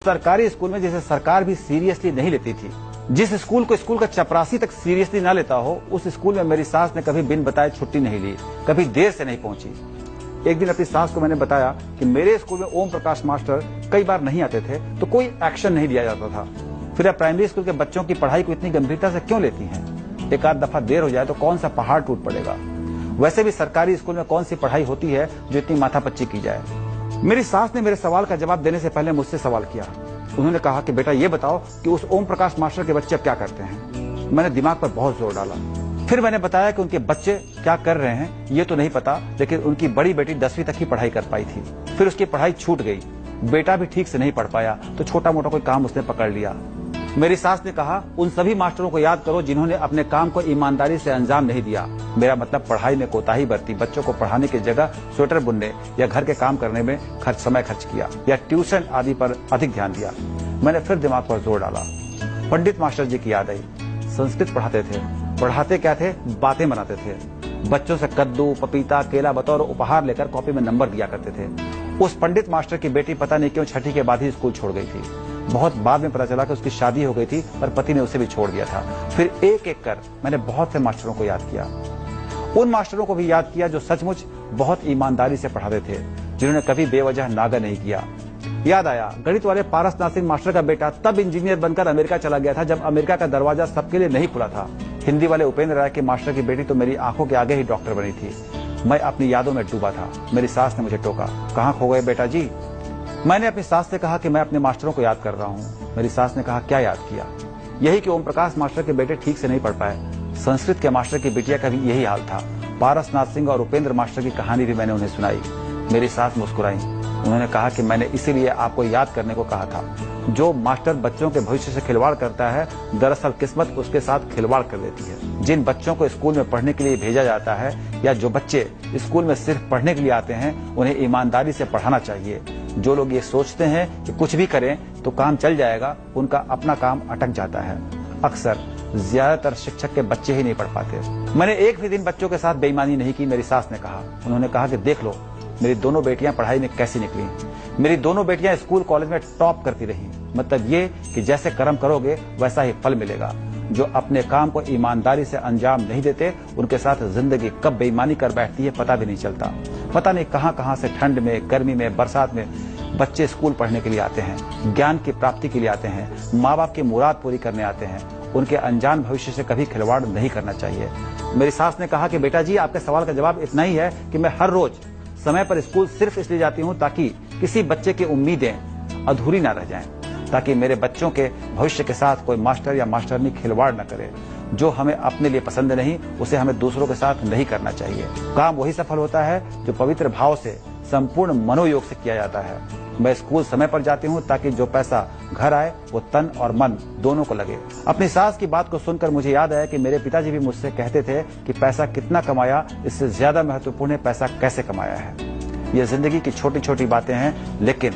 सरकारी स्कूल में जैसे सरकार भी सीरियसली नहीं लेती थी। जिस स्कूल को स्कूल का चपरासी तक सीरियसली ना लेता हो, उस स्कूल में मेरी सास ने कभी बिन बताए छुट्टी नहीं ली, कभी देर से नहीं पहुंची। एक दिन अपनी सास को मैंने बताया कि मेरे स्कूल में ओम प्रकाश मास्टर कई बार नहीं आते थे तो कोई एक्शन नहीं लिया जाता था। फिर आप प्राइमरी स्कूल के बच्चों की पढ़ाई को इतनी गंभीरता से क्यों लेती हैं? एक आध दफा देर हो जाए तो कौन सा पहाड़ टूट पड़ेगा। वैसे भी सरकारी स्कूल में कौन सी पढ़ाई होती है जो इतनी माथापच्ची की जाए। मेरी सास ने मेरे सवाल का जवाब देने से पहले मुझसे सवाल किया। उन्होंने कहा कि बेटा ये बताओ कि उस ओम प्रकाश मास्टर के बच्चे अब क्या करते हैं। मैंने दिमाग पर बहुत जोर डाला। फिर मैंने बताया कि उनके बच्चे क्या कर रहे हैं ये तो नहीं पता, लेकिन उनकी बड़ी बेटी 10वीं तक ही पढ़ाई कर पाई थी। फिर उसकी पढ़ाई छूट गई। बेटा भी ठीक से नहीं पढ़ पाया तो छोटा मोटा कोई काम उसने पकड़ लिया। मेरी सास ने कहा, उन सभी मास्टरों को याद करो जिन्होंने अपने काम को ईमानदारी से अंजाम नहीं दिया। मेरा मतलब पढ़ाई में कोताही बरती, बच्चों को पढ़ाने की जगह स्वेटर बुनने या घर के काम करने में समय खर्च किया या ट्यूशन आदि पर अधिक ध्यान दिया। मैंने फिर दिमाग पर जोर डाला। पंडित मास्टर जी की याद आई। संस्कृत पढ़ाते थे। पढ़ाते क्या थे? बातें बनाते थे। बच्चों से कद्दू, पपीता, केला बतौर उपहार लेकर कॉपी में नंबर दिया करते थे। उस पंडित मास्टर की बेटी पता नहीं क्यों छठी के बाद ही स्कूल छोड़ गई थी। बहुत बाद में पता चला कि उसकी शादी हो गई थी, पर पति ने उसे भी छोड़ दिया था। फिर एक एक कर मैंने बहुत से मास्टरों को याद किया। उन मास्टरों को भी याद किया जो सचमुच बहुत ईमानदारी से पढ़ाते थे, जिन्होंने कभी बेवजह नागा नहीं किया। याद आया, गणित वाले पारसनाथ सिंह मास्टर का बेटा तब इंजीनियर बनकर अमेरिका चला गया था जब अमेरिका का दरवाजा सबके लिए नहीं खुला था। हिंदी वाले उपेंद्र राय के मास्टर की बेटी तो मेरी आंखों के आगे ही डॉक्टर बनी थी। मैं अपनी यादों में डूबा था। मेरी सास ने मुझे टोका, कहाँ खो गए बेटा जी? मैंने अपनी सास से कहा कि मैं अपने मास्टरों को याद कर रहा हूँ। मेरी सास ने कहा, क्या याद किया? यही कि ओम प्रकाश मास्टर के बेटे ठीक से नहीं पढ़ पाए। संस्कृत के मास्टर की बिटिया का भी यही हाल था। पारसनाथ सिंह और उपेंद्र मास्टर की कहानी भी मैंने उन्हें सुनाई। मेरी सास मुस्कुराई। उन्होंने कहा कि मैंने इसीलिए आपको याद करने को कहा था। जो मास्टर बच्चों के भविष्य से खिलवाड़ करता है, दरअसल किस्मत उसके साथ खिलवाड़ कर देती है। जिन बच्चों को स्कूल में पढ़ने के लिए भेजा जाता है या जो बच्चे स्कूल में सिर्फ पढ़ने के लिए आते हैं, उन्हें ईमानदारी से पढ़ाना चाहिए। जो लोग ये सोचते हैं कि कुछ भी करें तो काम चल जाएगा, उनका अपना काम अटक जाता है। अक्सर ज्यादातर शिक्षक के बच्चे ही नहीं पढ़ पाते। मैंने एक भी दिन बच्चों के साथ बेईमानी नहीं की। मेरी सास ने कहा, उन्होंने कहा कि देख लो मेरी दोनों बेटियां पढ़ाई में कैसी निकली। मेरी दोनों बेटियां स्कूल कॉलेज में टॉप करती रही। मतलब ये कि जैसे कर्म करोगे वैसा ही फल मिलेगा। जो अपने काम को ईमानदारी से अंजाम नहीं देते, उनके साथ जिंदगी कब बेईमानी कर बैठती है पता भी नहीं चलता। पता नहीं कहां से ठंड में, गर्मी में, बरसात में बच्चे स्कूल पढ़ने के लिए आते हैं, ज्ञान की प्राप्ति के लिए आते हैं, माँ बाप की मुराद पूरी करने आते हैं। उनके अनजान भविष्य से कभी खिलवाड़ नहीं करना चाहिए। मेरी सास ने कहा कि बेटा जी, आपके सवाल का जवाब इतना ही है कि मैं हर रोज समय पर स्कूल सिर्फ इसलिए जाती हूँ ताकि किसी बच्चे की उम्मीदें अधूरी ना रह जाएं, ताकि मेरे बच्चों के भविष्य के साथ कोई मास्टर या मास्टरनी खिलवाड़ न करे। जो हमें अपने लिए पसंद नहीं, उसे हमें दूसरों के साथ नहीं करना चाहिए। काम वही सफल होता है जो पवित्र भाव से, संपूर्ण मनोयोग से किया जाता है। मैं स्कूल समय पर जाती हूँ ताकि जो पैसा घर आए वो तन और मन दोनों को लगे। अपनी सास की बात को सुनकर मुझे याद आया कि मेरे पिताजी भी मुझसे कहते थे कि पैसा कितना कमाया, इससे ज्यादा महत्वपूर्ण है पैसा कैसे कमाया है। ये जिंदगी की छोटी छोटी बातें हैं, लेकिन